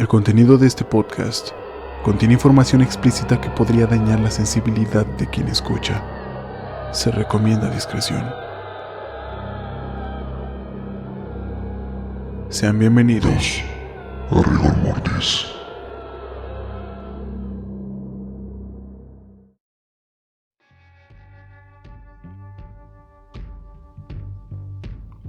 El contenido de este podcast contiene información explícita que podría dañar la sensibilidad de quien escucha. Se recomienda discreción. Sean bienvenidos a Rigor Mortis.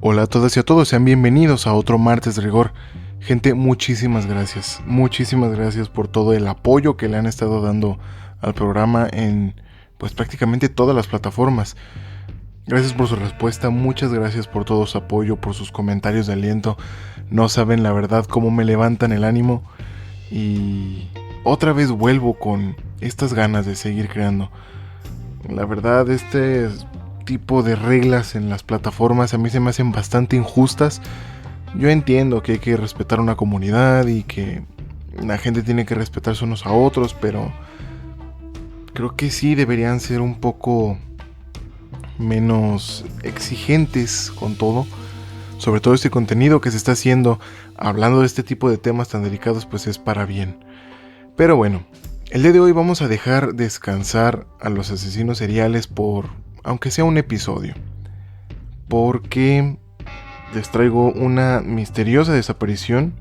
Hola a todas y a todos, sean bienvenidos a otro martes de rigor. Gente, muchísimas gracias por todo el apoyo que le han estado dando al programa en pues prácticamente todas las plataformas. Gracias por su respuesta, muchas gracias por todo su apoyo, por sus comentarios de aliento. No saben la verdad cómo me levantan el ánimo y otra vez vuelvo con estas ganas de seguir creando. La verdad, este tipo de reglas en las plataformas a mí se me hacen bastante injustas. Yo entiendo que hay que respetar una comunidad y que la gente tiene que respetarse unos a otros, pero creo que sí deberían ser un poco menos exigentes con todo. Sobre todo este contenido que se está haciendo, hablando de este tipo de temas tan delicados, pues es para bien. Pero bueno, el día de hoy vamos a dejar descansar a los asesinos seriales por, aunque sea un episodio, porque les traigo una misteriosa desaparición.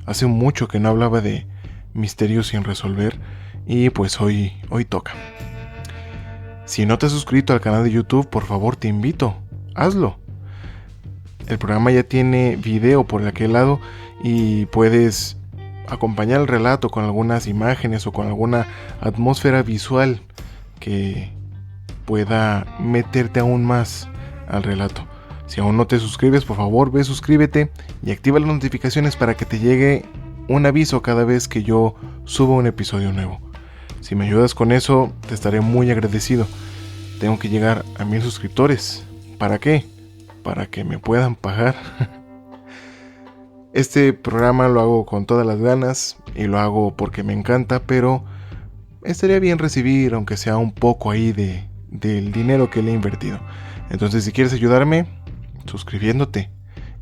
Hace mucho que no hablaba de misterios sin resolver y pues hoy toca. Si no te has suscrito al canal de YouTube, por favor te invito, hazlo. El programa ya tiene video por aquel lado y puedes acompañar el relato con algunas imágenes o con alguna atmósfera visual que pueda meterte aún más al relato. Si aún no te suscribes, por favor ve, suscríbete y activa las notificaciones para que te llegue un aviso cada vez que yo suba un episodio nuevo. Si me ayudas con eso, te estaré muy agradecido. Tengo que llegar a 1000 suscriptores. ¿Para qué? Para que me puedan pagar. Este programa lo hago con todas las ganas y lo hago porque me encanta, pero estaría bien recibir aunque sea un poco ahí del dinero que le he invertido. Entonces, si quieres ayudarme, suscribiéndote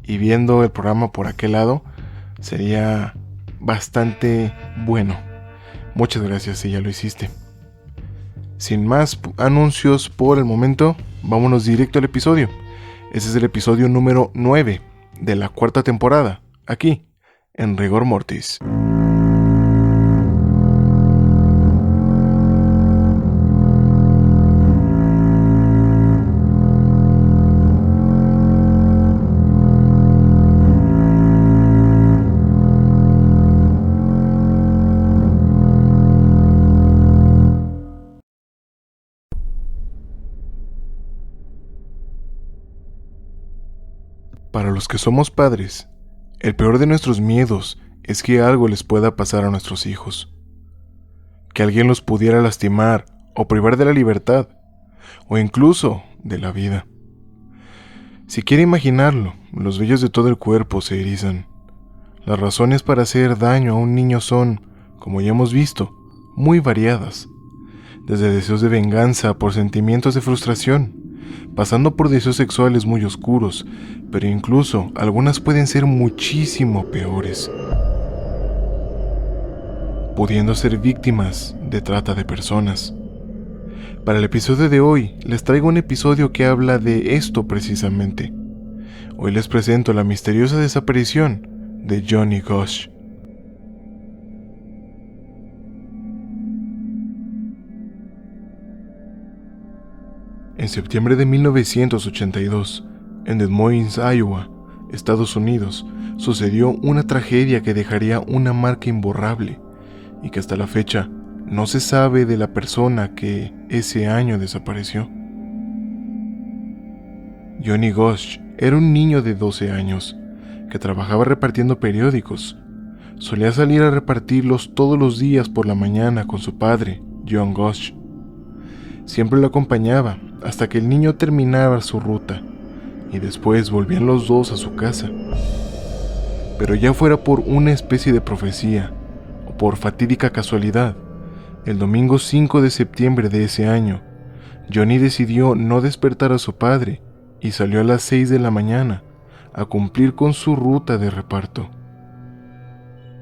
y viendo el programa por aquel lado, sería bastante bueno. Muchas gracias si ya lo hiciste. Sin más anuncios por el momento, vámonos directo al episodio. Ese es el episodio número 9 de la 4ª temporada, aquí, en Rigor Mortis. Para los que somos padres, el peor de nuestros miedos es que algo les pueda pasar a nuestros hijos. Que alguien los pudiera lastimar o privar de la libertad, o incluso de la vida. Si quiere imaginarlo, los vellos de todo el cuerpo se erizan. Las razones para hacer daño a un niño son, como ya hemos visto, muy variadas. Desde deseos de venganza por sentimientos de frustración, pasando por deseos sexuales muy oscuros, pero incluso algunas pueden ser muchísimo peores, pudiendo ser víctimas de trata de personas. Para el episodio de hoy, les traigo un episodio que habla de esto precisamente. Hoy les presento la misteriosa desaparición de Johnny Gosch. En septiembre de 1982, en Des Moines, Iowa, Estados Unidos, sucedió una tragedia que dejaría una marca imborrable y que hasta la fecha no se sabe de la persona que ese año desapareció. Johnny Gosch era un niño de 12 años que trabajaba repartiendo periódicos. Solía salir a repartirlos todos los días por la mañana con su padre, John Gosch. Siempre lo acompañaba hasta que el niño terminaba su ruta y después volvían los dos a su casa. Pero ya fuera por una especie de profecía o por fatídica casualidad, el domingo 5 de septiembre de ese año, Johnny decidió no despertar a su padre y salió a las 6 de la mañana a cumplir con su ruta de reparto.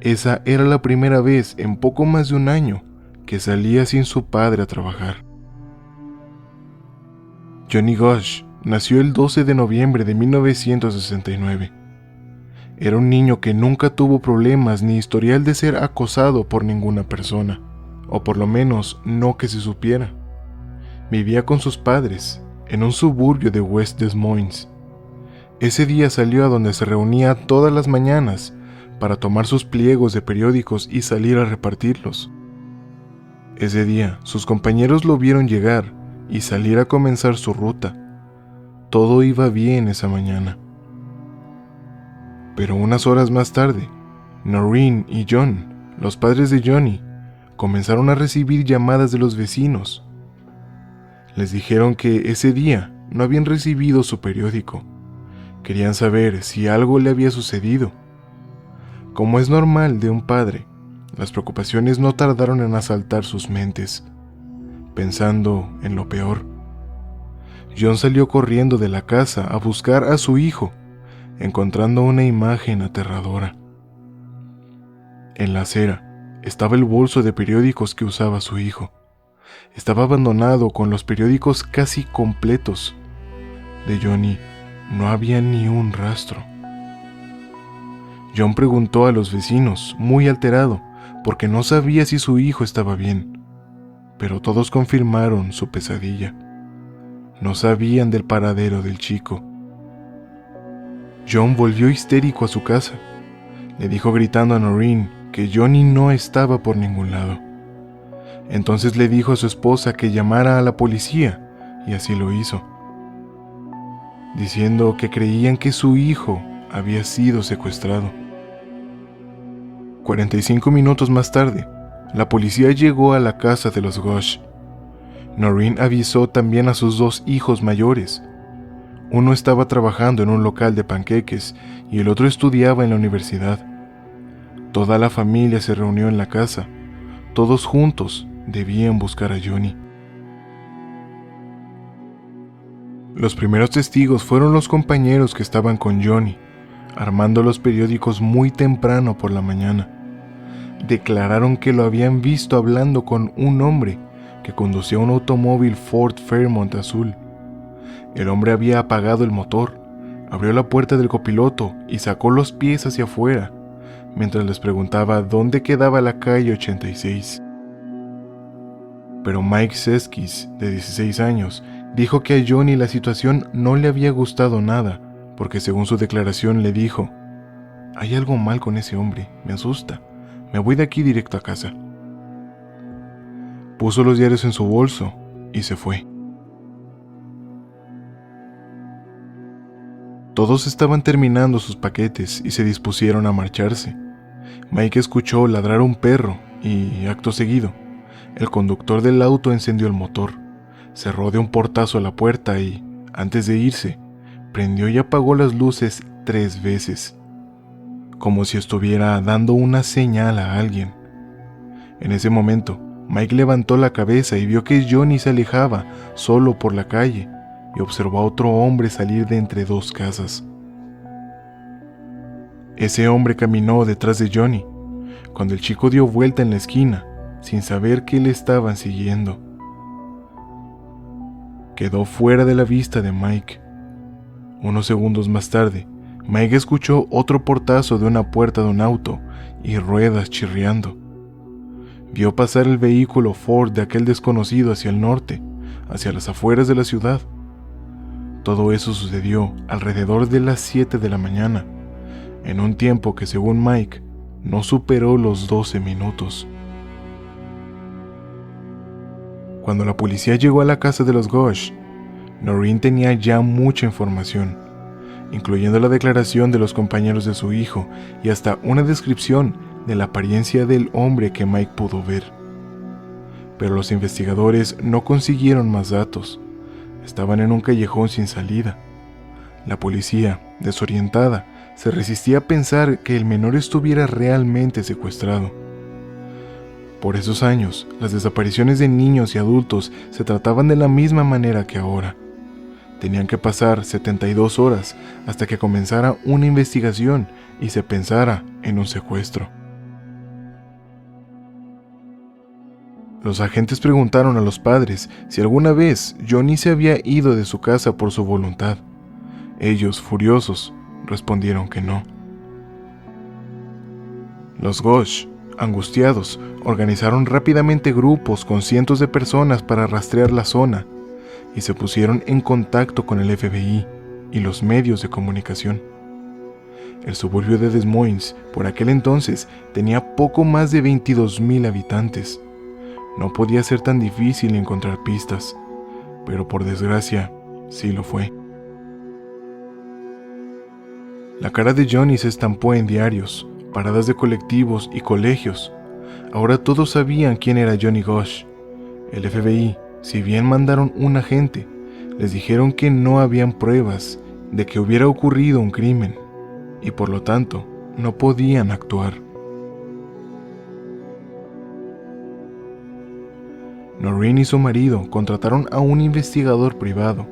Esa era la primera vez en poco más de un año que salía sin su padre a trabajar. Johnny Gosch nació el 12 de noviembre de 1969. Era un niño que nunca tuvo problemas ni historial de ser acosado por ninguna persona, o por lo menos no que se supiera. Vivía con sus padres, en un suburbio de West Des Moines. Ese día salió a donde se reunía todas las mañanas para tomar sus pliegos de periódicos y salir a repartirlos. Ese día, sus compañeros lo vieron llegar y salir a comenzar su ruta. Todo iba bien esa mañana. Pero unas horas más tarde, Noreen y John, los padres de Johnny, comenzaron a recibir llamadas de los vecinos. Les dijeron que ese día no habían recibido su periódico. Querían saber si algo le había sucedido. Como es normal de un padre, las preocupaciones no tardaron en asaltar sus mentes, pensando en lo peor. John salió corriendo de la casa a buscar a su hijo, encontrando una imagen aterradora. En la acera estaba el bolso de periódicos que usaba su hijo. Estaba abandonado con los periódicos casi completos. De Johnny no había ni un rastro. John preguntó a los vecinos, muy alterado, porque no sabía si su hijo estaba bien, pero todos confirmaron su pesadilla. No sabían del paradero del chico. John volvió histérico a su casa. Le dijo gritando a Noreen que Johnny no estaba por ningún lado. Entonces le dijo a su esposa que llamara a la policía, y así lo hizo, diciendo que creían que su hijo había sido secuestrado. 45 minutos más tarde, la policía llegó a la casa de los Gosch. Noreen avisó también a sus dos hijos mayores. Uno estaba trabajando en un local de panqueques y el otro estudiaba en la universidad. Toda la familia se reunió en la casa. Todos juntos debían buscar a Johnny. Los primeros testigos fueron los compañeros que estaban con Johnny, armando los periódicos muy temprano por la mañana. Declararon que lo habían visto hablando con un hombre que conducía un automóvil Ford Fairmont azul. El hombre había apagado el motor, abrió la puerta del copiloto y sacó los pies hacia afuera, mientras les preguntaba dónde quedaba la calle 86. Pero Mike Seskis, de 16 años, dijo que a Johnny la situación no le había gustado nada, porque según su declaración le dijo: «Hay algo mal con ese hombre, me asusta, me voy de aquí directo a casa». Puso los diarios en su bolso y se fue. Todos estaban terminando sus paquetes y se dispusieron a marcharse. Mike escuchó ladrar un perro y, acto seguido, el conductor del auto encendió el motor, cerró de un portazo la puerta y, antes de irse, prendió y apagó las luces 3 veces, como si estuviera dando una señal a alguien. En ese momento, Mike levantó la cabeza y vio que Johnny se alejaba solo por la calle y observó a otro hombre salir de entre 2 casas. Ese hombre caminó detrás de Johnny, cuando el chico dio vuelta en la esquina, sin saber que le estaban siguiendo. Quedó fuera de la vista de Mike. Unos segundos más tarde, Mike escuchó otro portazo de una puerta de un auto y ruedas chirriando. Vio pasar el vehículo Ford de aquel desconocido hacia el norte, hacia las afueras de la ciudad. Todo eso sucedió alrededor de las 7 de la mañana, en un tiempo que, según Mike, no superó los 12 minutos. Cuando la policía llegó a la casa de los Gosch, Noreen tenía ya mucha información, incluyendo la declaración de los compañeros de su hijo y hasta una descripción de la apariencia del hombre que Mike pudo ver. Pero los investigadores no consiguieron más datos. Estaban en un callejón sin salida. La policía, desorientada, se resistía a pensar que el menor estuviera realmente secuestrado. Por esos años, las desapariciones de niños y adultos se trataban de la misma manera que ahora. Tenían que pasar 72 horas hasta que comenzara una investigación y se pensara en un secuestro. Los agentes preguntaron a los padres si alguna vez Johnny se había ido de su casa por su voluntad. Ellos, furiosos, respondieron que no. Los Ghosh, angustiados, organizaron rápidamente grupos con cientos de personas para rastrear la zona y se pusieron en contacto con el FBI y los medios de comunicación. El suburbio de Des Moines, por aquel entonces, tenía poco más de 22,000 habitantes. No podía ser tan difícil encontrar pistas, pero por desgracia, sí lo fue. La cara de Johnny se estampó en diarios, paradas de colectivos y colegios. Ahora todos sabían quién era Johnny Ghosh. El FBI, si bien mandaron un agente, les dijeron que no habían pruebas de que hubiera ocurrido un crimen, y por lo tanto, no podían actuar. Noreen y su marido contrataron a un investigador privado.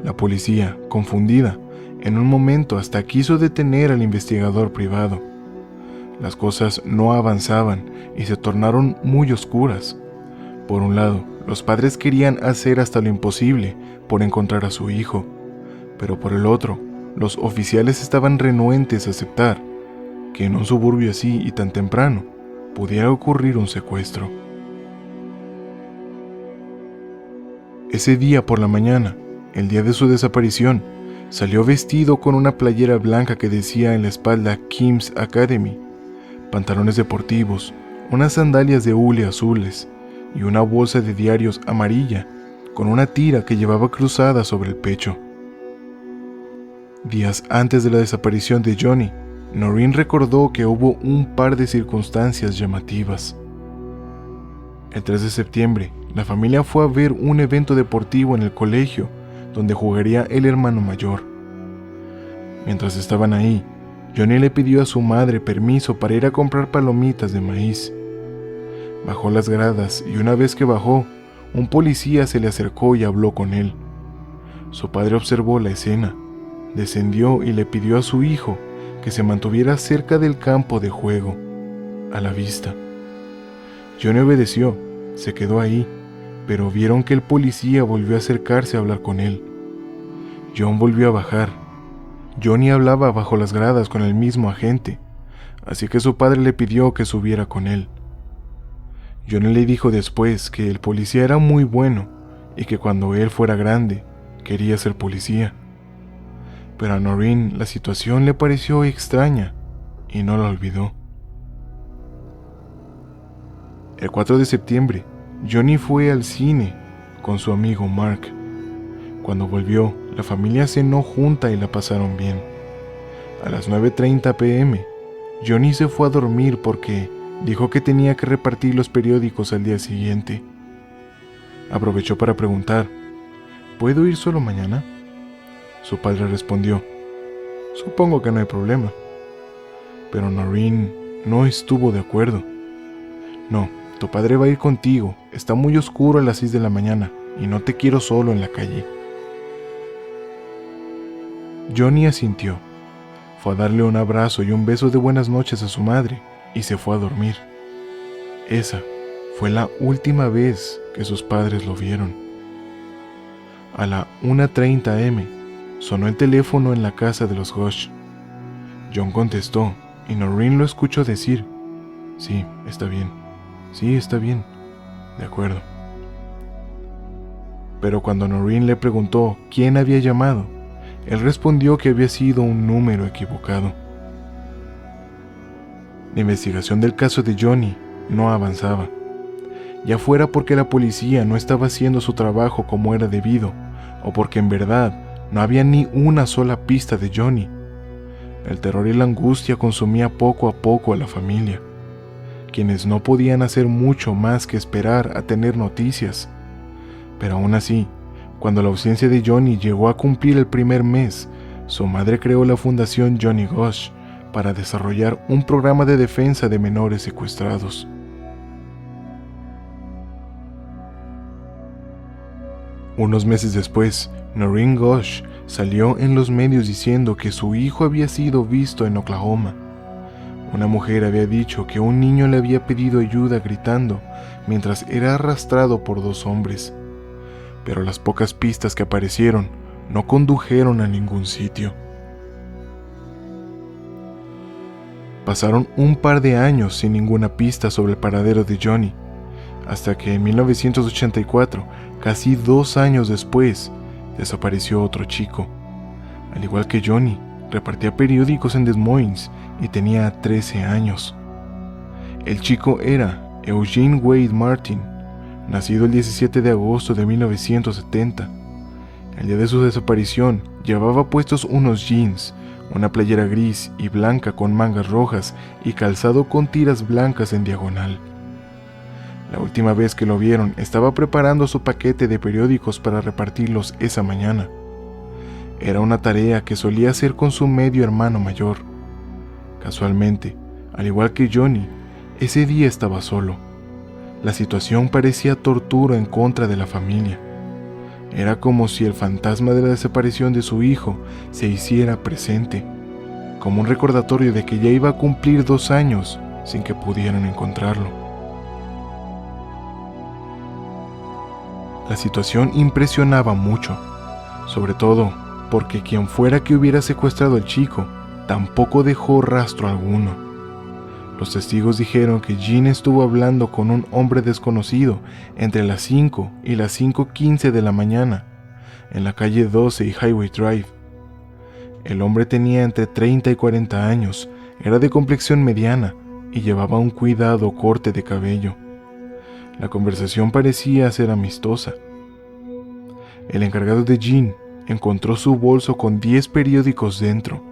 La policía, confundida, en un momento hasta quiso detener al investigador privado. Las cosas no avanzaban y se tornaron muy oscuras. Por un lado, los padres querían hacer hasta lo imposible por encontrar a su hijo, pero por el otro, los oficiales estaban renuentes a aceptar que en un suburbio así y tan temprano pudiera ocurrir un secuestro. Ese día por la mañana, el día de su desaparición, salió vestido con una playera blanca que decía en la espalda Kim's Academy, pantalones deportivos, unas sandalias de hule azules y una bolsa de diarios amarilla con una tira que llevaba cruzada sobre el pecho. Días antes de la desaparición de Johnny, Noreen recordó que hubo un par de circunstancias llamativas. El 3 de septiembre, la familia fue a ver un evento deportivo en el colegio donde jugaría el hermano mayor. Mientras estaban ahí, Johnny le pidió a su madre permiso para ir a comprar palomitas de maíz. Bajó las gradas y una vez que bajó, un policía se le acercó y habló con él. Su padre observó la escena, descendió y le pidió a su hijo que se mantuviera cerca del campo de juego, a la vista. Johnny obedeció, se quedó ahí, pero vieron que el policía volvió a acercarse a hablar con él. John volvió a bajar. Johnny hablaba bajo las gradas con el mismo agente, así que su padre le pidió que subiera con él. Johnny le dijo después que el policía era muy bueno y que cuando él fuera grande, quería ser policía. Pero a Noreen la situación le pareció extraña y no la olvidó. El 4 de septiembre, Johnny fue al cine con su amigo Mark. Cuando volvió, la familia cenó junta y la pasaron bien. A las 9:30 p.m., Johnny se fue a dormir porque dijo que tenía que repartir los periódicos al día siguiente. Aprovechó para preguntar, ¿puedo ir solo mañana? Su padre respondió, supongo que no hay problema. Pero Noreen no estuvo de acuerdo. No, tu padre va a ir contigo, está muy oscuro a las 6 de la mañana y no te quiero solo en la calle. Johnny asintió. Fue a darle un abrazo y un beso de buenas noches a su madre y se fue a dormir. Esa fue la última vez que sus padres lo vieron. A la 1:30 am sonó el teléfono en la casa de los Ghosh. John contestó y Noreen lo escuchó decir, sí, está bien, sí, está bien, de acuerdo. Pero cuando Noreen le preguntó quién había llamado, él respondió que había sido un número equivocado. La investigación del caso de Johnny no avanzaba, ya fuera porque la policía no estaba haciendo su trabajo como era debido, o porque en verdad no había ni una sola pista de Johnny. El terror y la angustia consumía poco a poco a la familia, quienes no podían hacer mucho más que esperar a tener noticias. Pero aún así, cuando la ausencia de Johnny llegó a cumplir el primer mes, su madre creó la Fundación Johnny Ghosh para desarrollar un programa de defensa de menores secuestrados. Unos meses después, Noreen Ghosh salió en los medios diciendo que su hijo había sido visto en Oklahoma. Una mujer había dicho que un niño le había pedido ayuda gritando mientras era arrastrado por 2 hombres, pero las pocas pistas que aparecieron no condujeron a ningún sitio. Pasaron un par de años sin ninguna pista sobre el paradero de Johnny, hasta que en 1984, casi 2 años después, desapareció otro chico. Al igual que Johnny, repartía periódicos en Des Moines y tenía 13 años. El chico era Eugene Wade Martin, nacido el 17 de agosto de 1970. El día de su desaparición, llevaba puestos unos jeans, una playera gris y blanca con mangas rojas y calzado con tiras blancas en diagonal. La última vez que lo vieron, estaba preparando su paquete de periódicos para repartirlos esa mañana. Era una tarea que solía hacer con su medio hermano mayor. Casualmente, al igual que Johnny, ese día estaba solo. La situación parecía tortura en contra de la familia. Era como si el fantasma de la desaparición de su hijo se hiciera presente, como un recordatorio de que ya iba a cumplir 2 años sin que pudieran encontrarlo. La situación impresionaba mucho, sobre todo porque quien fuera que hubiera secuestrado al chico tampoco dejó rastro alguno. Los testigos dijeron que Jean estuvo hablando con un hombre desconocido entre las 5 y las 5:15 de la mañana, en la calle 12 y Highway Drive. El hombre tenía entre 30 y 40 años, era de complexión mediana y llevaba un cuidado corte de cabello. La conversación parecía ser amistosa. El encargado de Jean encontró su bolso con 10 periódicos dentro.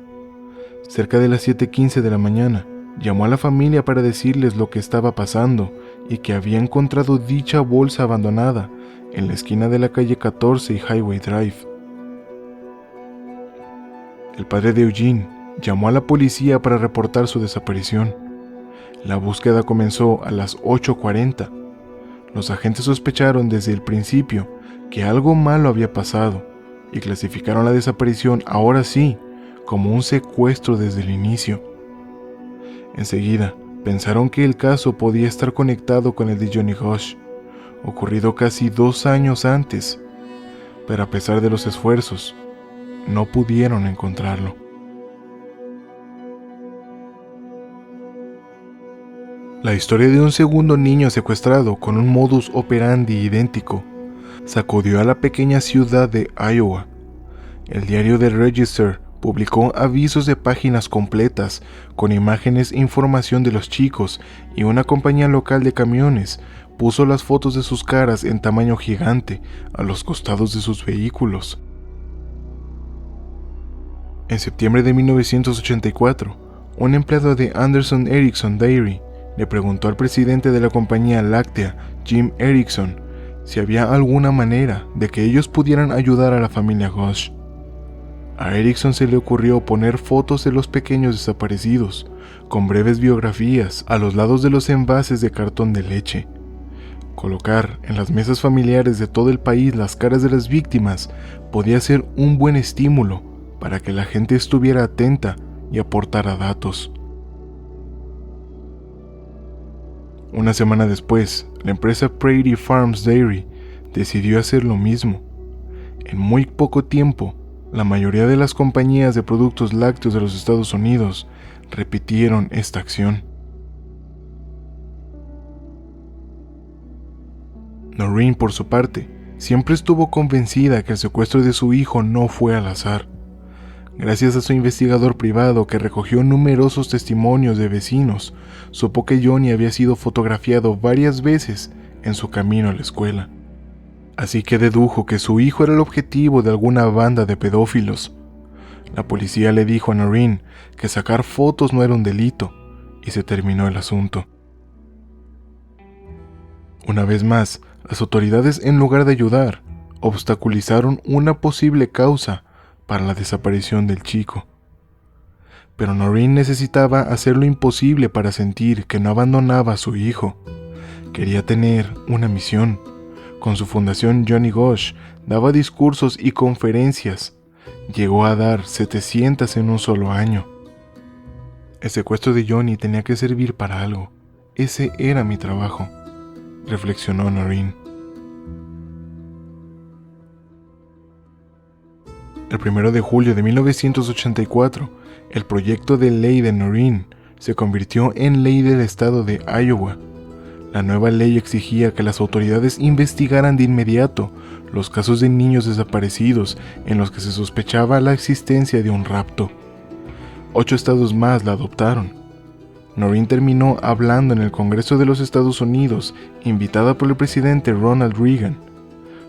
Cerca de las 7:15 de la mañana, llamó a la familia para decirles lo que estaba pasando y que había encontrado dicha bolsa abandonada en la esquina de la calle 14 y Highway Drive. El padre de Eugene llamó a la policía para reportar su desaparición. La búsqueda comenzó a las 8:40. Los agentes sospecharon desde el principio que algo malo había pasado y clasificaron la desaparición, ahora sí, como un secuestro desde el inicio. Enseguida, pensaron que el caso podía estar conectado con el de Johnny Gosch, ocurrido casi 2 años antes, pero a pesar de los esfuerzos, no pudieron encontrarlo. La historia de un segundo niño secuestrado con un modus operandi idéntico sacudió a la pequeña ciudad de Iowa. El diario The Register publicó avisos de páginas completas con imágenes e información de los chicos, y una compañía local de camiones puso las fotos de sus caras en tamaño gigante a los costados de sus vehículos. En septiembre de 1984, un empleado de Anderson Erickson Dairy le preguntó al presidente de la compañía láctea, Jim Erickson, si había alguna manera de que ellos pudieran ayudar a la familia Gosch. A Erickson se le ocurrió poner fotos de los pequeños desaparecidos, con breves biografías a los lados de los envases de cartón de leche. Colocar en las mesas familiares de todo el país las caras de las víctimas podía ser un buen estímulo para que la gente estuviera atenta y aportara datos. Una semana después, la empresa Prairie Farms Dairy decidió hacer lo mismo. En muy poco tiempo, la mayoría de las compañías de productos lácteos de los Estados Unidos repitieron esta acción. Noreen, por su parte, siempre estuvo convencida que el secuestro de su hijo no fue al azar. Gracias a su investigador privado que recogió numerosos testimonios de vecinos, supo que Johnny había sido fotografiado varias veces en su camino a la escuela. Así que dedujo que su hijo era el objetivo de alguna banda de pedófilos. La policía le dijo a Noreen que sacar fotos no era un delito, y se terminó el asunto. Una vez más, las autoridades, en lugar de ayudar, obstaculizaron una posible causa para la desaparición del chico. Pero Noreen necesitaba hacer lo imposible para sentir que no abandonaba a su hijo. Quería tener una misión. Con su fundación Johnny Gosch, daba discursos y conferencias. Llegó a dar 700 en un solo año. El secuestro de Johnny tenía que servir para algo. Ese era mi trabajo, reflexionó Noreen. El 1 de julio de 1984, el proyecto de ley de Noreen se convirtió en ley del estado de Iowa. La nueva ley exigía que las autoridades investigaran de inmediato los casos de niños desaparecidos en los que se sospechaba la existencia de un rapto. 8 estados más la adoptaron. Noreen terminó hablando en el Congreso de los Estados Unidos, invitada por el presidente Ronald Reagan.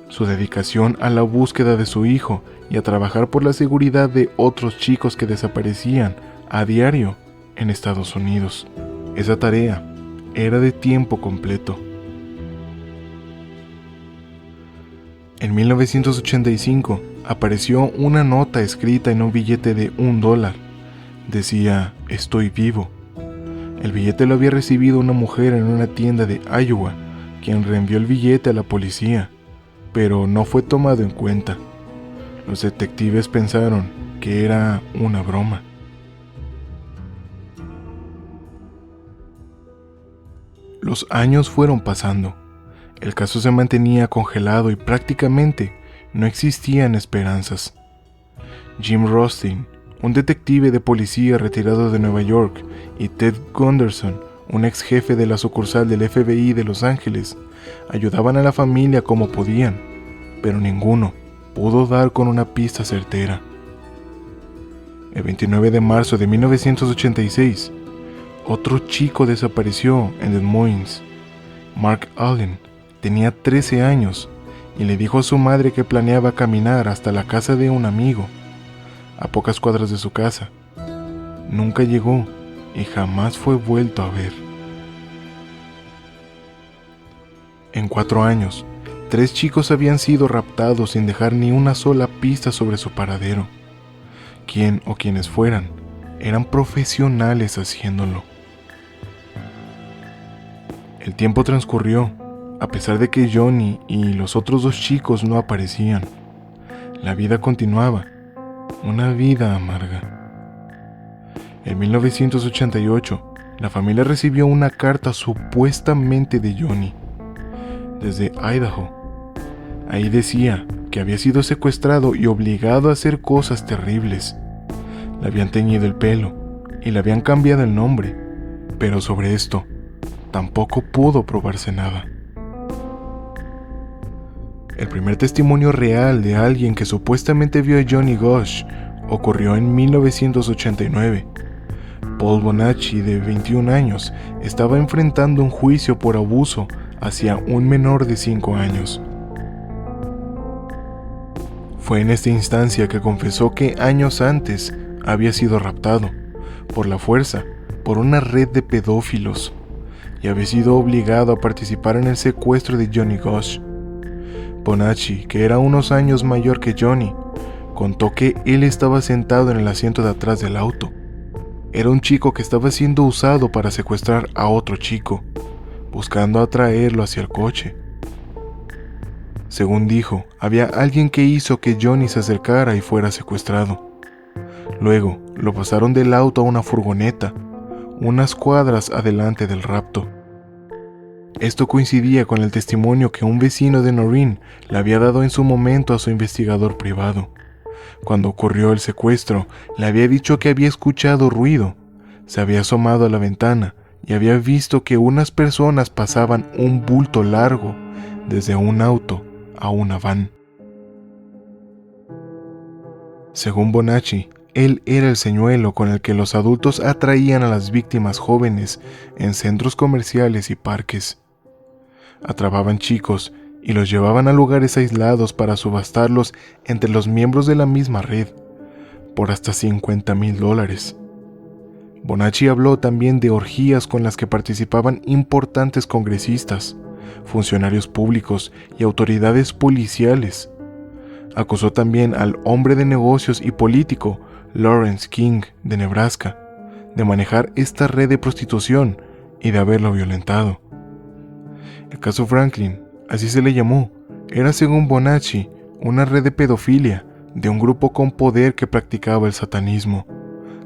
Su dedicación a la búsqueda de su hijo y a trabajar por la seguridad de otros chicos que desaparecían a diario en Estados Unidos. Esa tarea era de tiempo completo. En 1985 apareció una nota escrita en un billete de $1. Decía, "Estoy vivo". El billete lo había recibido una mujer en una tienda de Iowa, quien reenvió el billete a la policía, pero no fue tomado en cuenta. Los detectives pensaron que era una broma. Los años fueron pasando. El caso se mantenía congelado y prácticamente no existían esperanzas. Jim Rothstein, un detective de policía retirado de Nueva York, y Ted Gunderson, un ex jefe de la sucursal del FBI de Los Ángeles, ayudaban a la familia como podían, pero ninguno pudo dar con una pista certera. El 29 de marzo de 1986, otro chico desapareció en Des Moines. Mark Allen tenía 13 años y le dijo a su madre que planeaba caminar hasta la casa de un amigo, a pocas cuadras de su casa. Nunca llegó y jamás fue vuelto a ver. En 4 años, 3 chicos habían sido raptados sin dejar ni una sola pista sobre su paradero. Quien o quienes fueran, eran profesionales haciéndolo. El tiempo transcurrió, a pesar de que Johnny y los otros 2 chicos no aparecían. La vida continuaba, una vida amarga. En 1988, la familia recibió una carta supuestamente de Johnny, desde Idaho. Ahí decía que había sido secuestrado y obligado a hacer cosas terribles. Le habían teñido el pelo y le habían cambiado el nombre, pero sobre esto tampoco pudo probarse nada. El primer testimonio real de alguien que supuestamente vio a Johnny Gosch ocurrió en 1989. Paul Bonacci, de 21 años, estaba enfrentando un juicio por abuso hacia un menor de 5 años. Fue en esta instancia que confesó que años antes había sido raptado, por la fuerza, por una red de pedófilos, y había sido obligado a participar en el secuestro de Johnny Gosch. Bonacci, que era unos años mayor que Johnny, contó que él estaba sentado en el asiento de atrás del auto. Era un chico que estaba siendo usado para secuestrar a otro chico, buscando atraerlo hacia el coche. Según dijo, había alguien que hizo que Johnny se acercara y fuera secuestrado. Luego, lo pasaron del auto a una furgoneta, unas cuadras adelante del rapto. Esto coincidía con el testimonio que un vecino de Noreen le había dado en su momento a su investigador privado. Cuando ocurrió el secuestro, le había dicho que había escuchado ruido, se había asomado a la ventana y había visto que unas personas pasaban un bulto largo desde un auto a una van. Según Bonacci, él era el señuelo con el que los adultos atraían a las víctimas jóvenes en centros comerciales y parques. Atrapaban chicos y los llevaban a lugares aislados para subastarlos entre los miembros de la misma red, por hasta $50,000. Bonacci habló también de orgías con las que participaban importantes congresistas, funcionarios públicos y autoridades policiales. Acusó también al hombre de negocios y político Lawrence King, de Nebraska, de manejar esta red de prostitución y de haberlo violentado. El caso Franklin, así se le llamó, era según Bonacci una red de pedofilia de un grupo con poder que practicaba el satanismo,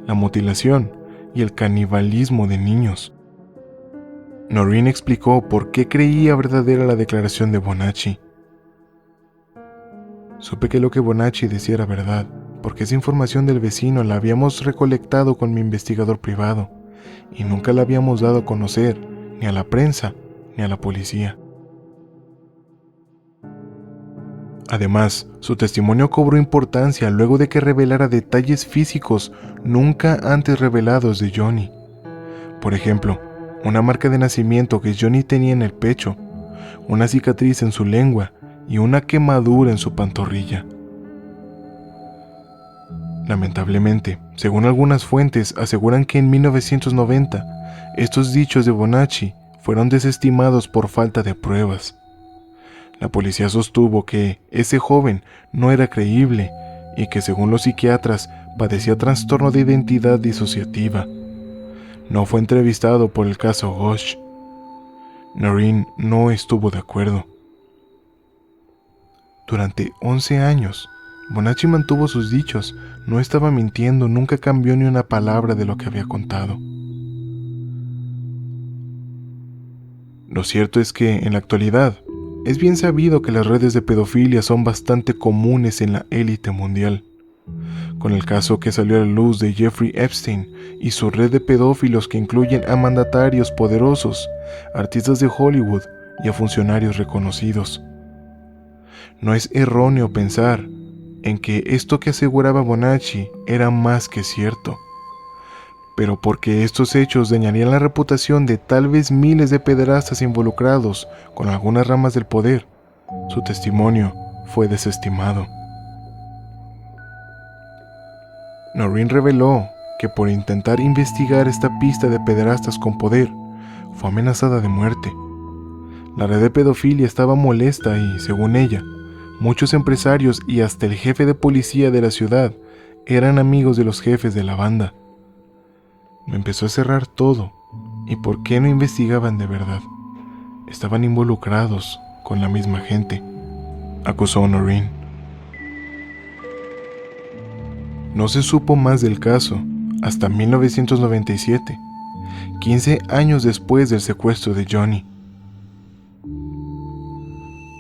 la mutilación y el canibalismo de niños. Noreen explicó por qué creía verdadera la declaración de Bonacci. Supe que lo que Bonacci decía era verdad, porque esa información del vecino la habíamos recolectado con mi investigador privado, y nunca la habíamos dado a conocer, ni a la prensa, ni a la policía. Además, su testimonio cobró importancia luego de que revelara detalles físicos nunca antes revelados de Johnny. Por ejemplo, una marca de nacimiento que Johnny tenía en el pecho, una cicatriz en su lengua y una quemadura en su pantorrilla. Lamentablemente, según algunas fuentes, aseguran que en 1990 estos dichos de Bonacci fueron desestimados por falta de pruebas. La policía sostuvo que ese joven no era creíble y que, según los psiquiatras, padecía trastorno de identidad disociativa. No fue entrevistado por el caso Ghosh. Noreen no estuvo de acuerdo. Durante 11 años, Bonacci mantuvo sus dichos, no estaba mintiendo, nunca cambió ni una palabra de lo que había contado. Lo cierto es que, en la actualidad, es bien sabido que las redes de pedofilia son bastante comunes en la élite mundial. Con el caso que salió a la luz de Jeffrey Epstein y su red de pedófilos que incluyen a mandatarios poderosos, artistas de Hollywood y a funcionarios reconocidos. No es erróneo pensar en que esto que aseguraba Bonacci era más que cierto, pero porque estos hechos dañarían la reputación de tal vez miles de pederastas involucrados con algunas ramas del poder, su testimonio fue desestimado. Noreen reveló que por intentar investigar esta pista de pederastas con poder, fue amenazada de muerte. La red de pedofilia estaba molesta y, según ella, muchos empresarios y hasta el jefe de policía de la ciudad eran amigos de los jefes de la banda. Me empezó a cerrar todo. ¿Y por qué no investigaban de verdad? Estaban involucrados con la misma gente, acusó Noreen. No se supo más del caso hasta 1997, 15 años después del secuestro de Johnny.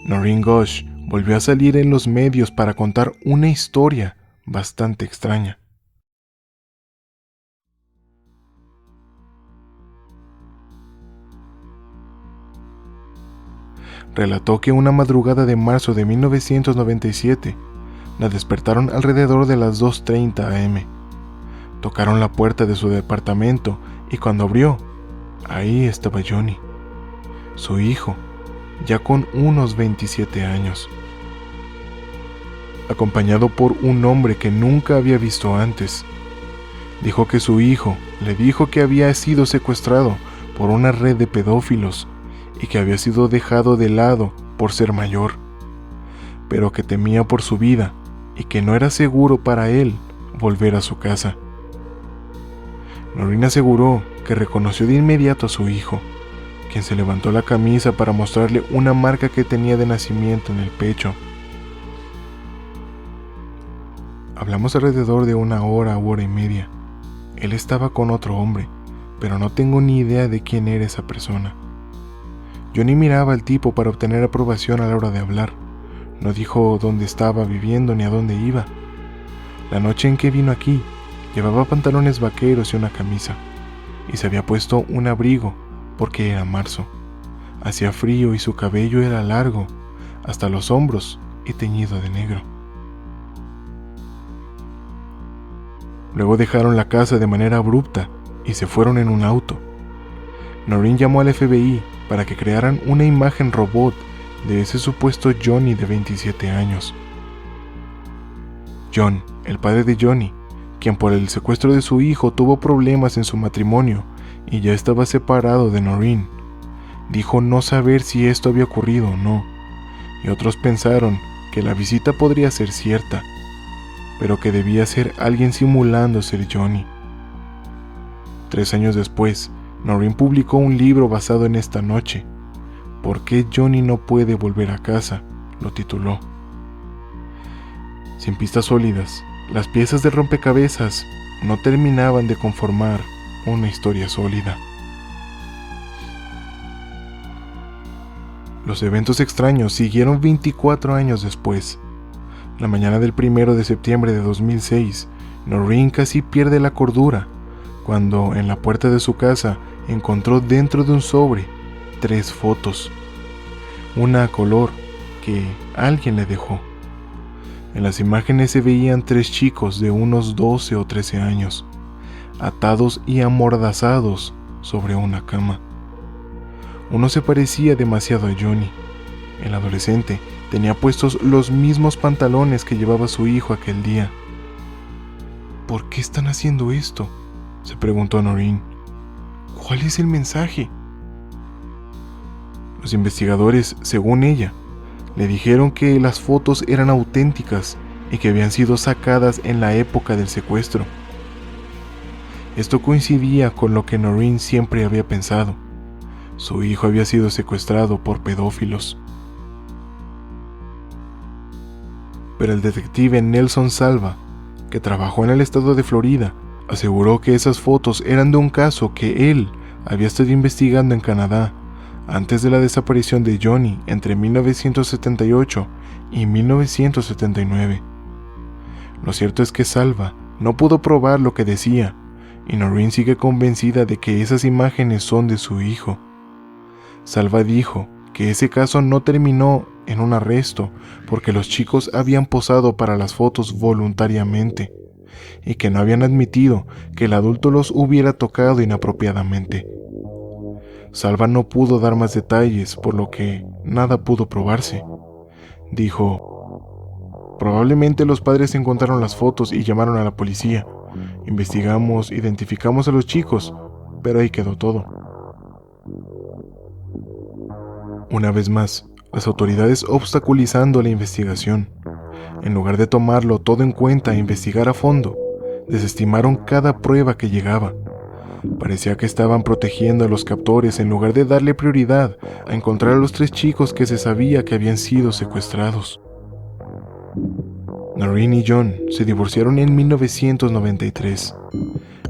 Noreen Ghosh volvió a salir en los medios para contar una historia bastante extraña. Relató que una madrugada de marzo de 1997 la despertaron alrededor de las 2:30 am. Tocaron la puerta de su departamento y cuando abrió, ahí estaba Johnny, su hijo, ya con unos 27 años, acompañado por un hombre que nunca había visto antes. Dijo que su hijo le dijo que había sido secuestrado por una red de pedófilos y que había sido dejado de lado por ser mayor, pero que temía por su vida y que no era seguro para él volver a su casa. Noreen aseguró que reconoció de inmediato a su hijo, quien se levantó la camisa para mostrarle una marca que tenía de nacimiento en el pecho. Hablamos alrededor de 1 hora, 1 hora y media. Él estaba con otro hombre, pero no tengo ni idea de quién era esa persona. Yo ni miraba al tipo para obtener aprobación a la hora de hablar. No dijo dónde estaba viviendo ni a dónde iba. La noche en que vino aquí, llevaba pantalones vaqueros y una camisa, y se había puesto un abrigo porque era marzo. Hacía frío y su cabello era largo, hasta los hombros y teñido de negro. Luego dejaron la casa de manera abrupta y se fueron en un auto. Noreen llamó al FBI para que crearan una imagen robot de ese supuesto Johnny de 27 años. John, el padre de Johnny, quien por el secuestro de su hijo tuvo problemas en su matrimonio y ya estaba separado de Noreen, dijo no saber si esto había ocurrido o no, y otros pensaron que la visita podría ser cierta, pero que debía ser alguien simulando ser Johnny. 3 años después, Noreen publicó un libro basado en esta noche. ¿Por qué Johnny no puede volver a casa?, lo tituló. Sin pistas sólidas, las piezas del rompecabezas no terminaban de conformar una historia sólida. Los eventos extraños siguieron 24 años después. La mañana del 1 de septiembre de 2006, Noreen casi pierde la cordura cuando en la puerta de su casa encontró dentro de un sobre 3 fotos. Una a color que alguien le dejó. En las imágenes se veían 3 chicos de unos 12 o 13 años, atados y amordazados sobre una cama. Uno se parecía demasiado a Johnny. El adolescente tenía puestos los mismos pantalones que llevaba su hijo aquel día. ¿Por qué están haciendo esto?, se preguntó Noreen. ¿Cuál es el mensaje? Los investigadores, según ella, le dijeron que las fotos eran auténticas y que habían sido sacadas en la época del secuestro. Esto coincidía con lo que Noreen siempre había pensado. Su hijo había sido secuestrado por pedófilos. Pero el detective Nelson Salva, que trabajó en el estado de Florida, aseguró que esas fotos eran de un caso que él había estado investigando en Canadá antes de la desaparición de Johnny entre 1978 y 1979. Lo cierto es que Salva no pudo probar lo que decía, y Noreen sigue convencida de que esas imágenes son de su hijo. Salva dijo que ese caso no terminó en un arresto porque los chicos habían posado para las fotos voluntariamente y que no habían admitido que el adulto los hubiera tocado inapropiadamente. Salva no pudo dar más detalles, por lo que nada pudo probarse. Dijo: probablemente los padres encontraron las fotos y llamaron a la policía. Investigamos, identificamos a los chicos, pero ahí quedó todo. Una vez más, las autoridades obstaculizando la investigación. En lugar de tomarlo todo en cuenta e investigar a fondo, desestimaron cada prueba que llegaba. Parecía que estaban protegiendo a los captores en lugar de darle prioridad a encontrar a los 3 chicos que se sabía que habían sido secuestrados. Noreen y John se divorciaron en 1993.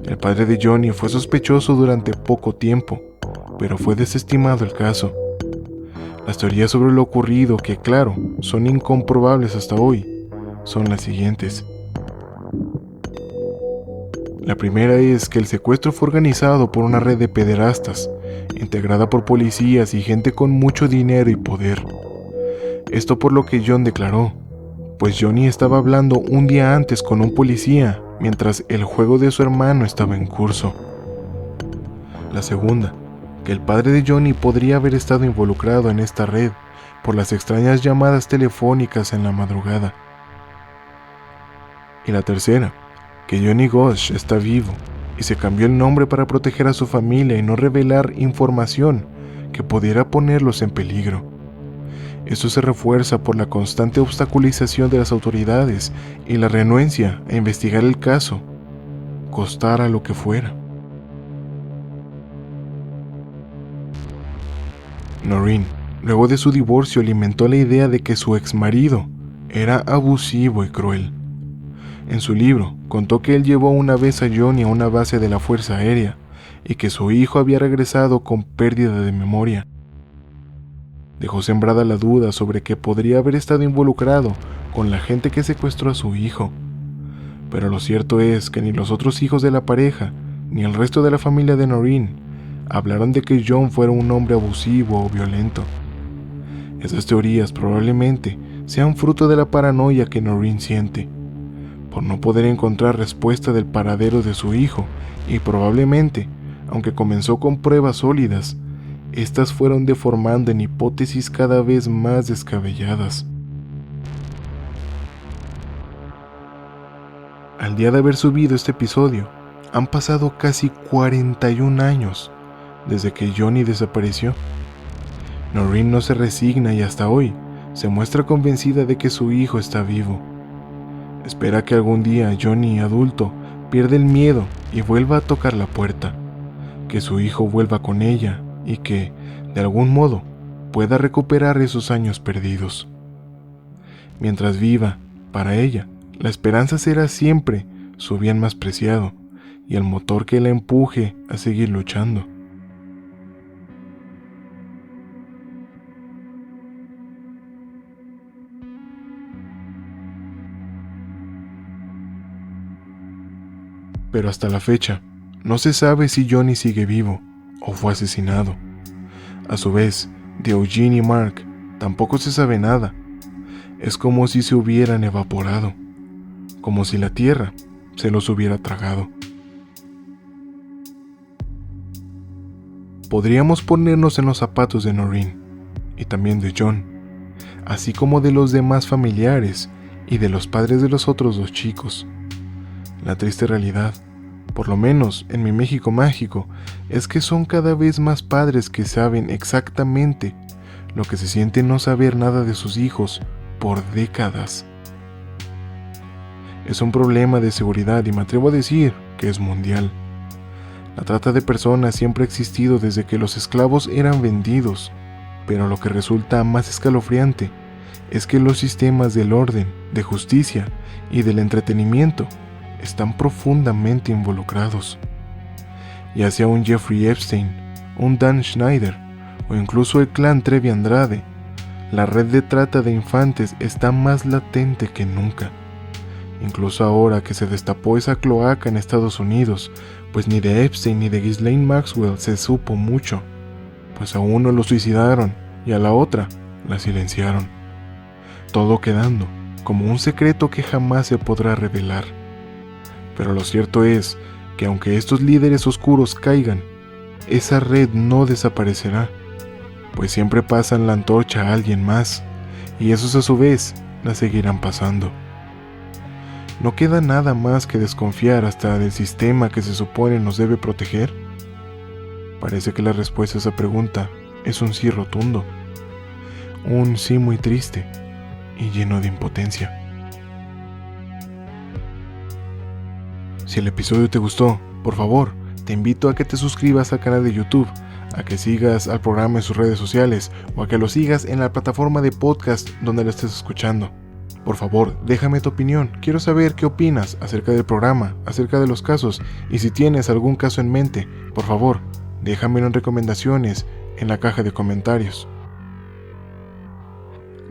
El padre de Johnny fue sospechoso durante poco tiempo, pero fue desestimado el caso. Las teorías sobre lo ocurrido, que claro, son incomprobables hasta hoy, son las siguientes. La primera es que el secuestro fue organizado por una red de pederastas, integrada por policías y gente con mucho dinero y poder. Esto por lo que John declaró, pues Johnny estaba hablando un día antes con un policía mientras el juego de su hermano estaba en curso. La segunda, que el padre de Johnny podría haber estado involucrado en esta red por las extrañas llamadas telefónicas en la madrugada. Y la tercera, que Johnny Gosch está vivo y se cambió el nombre para proteger a su familia y no revelar información que pudiera ponerlos en peligro. Esto se refuerza por la constante obstaculización de las autoridades y la renuencia a investigar el caso, costara lo que fuera. Noreen, luego de su divorcio, alimentó la idea de que su exmarido era abusivo y cruel. En su libro, contó que él llevó una vez a Johnny a una base de la Fuerza Aérea y que su hijo había regresado con pérdida de memoria. Dejó sembrada la duda sobre que podría haber estado involucrado con la gente que secuestró a su hijo. Pero lo cierto es que ni los otros hijos de la pareja, ni el resto de la familia de Noreen hablaron de que John fuera un hombre abusivo o violento. Esas teorías probablemente sean fruto de la paranoia que Noreen siente, por no poder encontrar respuesta del paradero de su hijo, y probablemente, aunque comenzó con pruebas sólidas, estas fueron deformando en hipótesis cada vez más descabelladas. Al día de haber subido este episodio, han pasado casi 41 años desde que Johnny desapareció. Noreen no se resigna y hasta hoy se muestra convencida de que su hijo está vivo. Espera que algún día Johnny, adulto, pierda el miedo y vuelva a tocar la puerta, que su hijo vuelva con ella y que, de algún modo, pueda recuperar esos años perdidos. Mientras viva, para ella, la esperanza será siempre su bien más preciado, y el motor que la empuje a seguir luchando. Pero hasta la fecha, no se sabe si Johnny sigue vivo o fue asesinado. A su vez, de Eugene y Mark tampoco se sabe nada. Es como si se hubieran evaporado, como si la tierra se los hubiera tragado. Podríamos ponernos en los zapatos de Noreen y también de John, así como de los demás familiares y de los padres de los otros dos chicos. La triste realidad, por lo menos en mi México mágico, es que son cada vez más padres que saben exactamente lo que se siente no saber nada de sus hijos por décadas. Es un problema de seguridad y me atrevo a decir que es mundial. La trata de personas siempre ha existido desde que los esclavos eran vendidos, pero lo que resulta más escalofriante es que los sistemas del orden, de justicia y del entretenimiento están profundamente involucrados. Ya sea un Jeffrey Epstein, un Dan Schneider o incluso el clan Trevi Andrade, la red de trata de infantes está más latente que nunca. Incluso ahora que se destapó esa cloaca en Estados Unidos, pues ni de Epstein ni de Ghislaine Maxwell se supo mucho, pues a uno lo suicidaron y a la otra la silenciaron, todo quedando como un secreto que jamás se podrá revelar. Pero lo cierto es que aunque estos líderes oscuros caigan, esa red no desaparecerá, pues siempre pasan la antorcha a alguien más, y esos a su vez la seguirán pasando. ¿No queda nada más que desconfiar hasta del sistema que se supone nos debe proteger? Parece que la respuesta a esa pregunta es un sí rotundo, un sí muy triste y lleno de impotencia. Si el episodio te gustó, por favor, te invito a que te suscribas al canal de YouTube, a que sigas al programa en sus redes sociales o a que lo sigas en la plataforma de podcast donde lo estés escuchando. Por favor, déjame tu opinión. Quiero saber qué opinas acerca del programa, acerca de los casos, y si tienes algún caso en mente, por favor, déjamelo en recomendaciones en la caja de comentarios.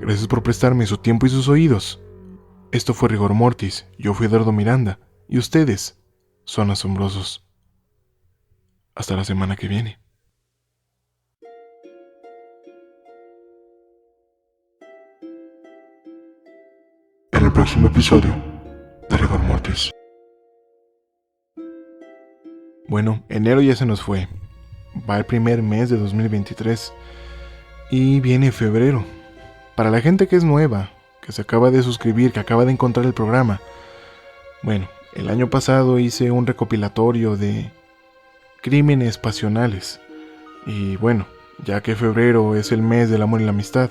Gracias por prestarme su tiempo y sus oídos. Esto fue Rigor Mortis, yo fui Eduardo Miranda, y ustedes son asombrosos. Hasta la semana que viene. En el próximo episodio de Rigor Mortis. Bueno, enero ya se nos fue. Va el primer mes de 2023 y viene febrero. Para la gente que es nueva, que se acaba de suscribir, que acaba de encontrar el programa, bueno, el año pasado hice un recopilatorio de crímenes pasionales. Y bueno, ya que febrero es el mes del amor y la amistad,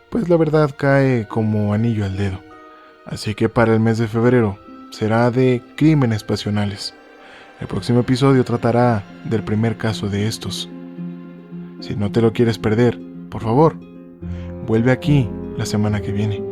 pues la verdad cae como anillo al dedo. Así que para el mes de febrero será de crímenes pasionales. El próximo episodio tratará del primer caso de estos. Si no te lo quieres perder, por favor, vuelve aquí la semana que viene.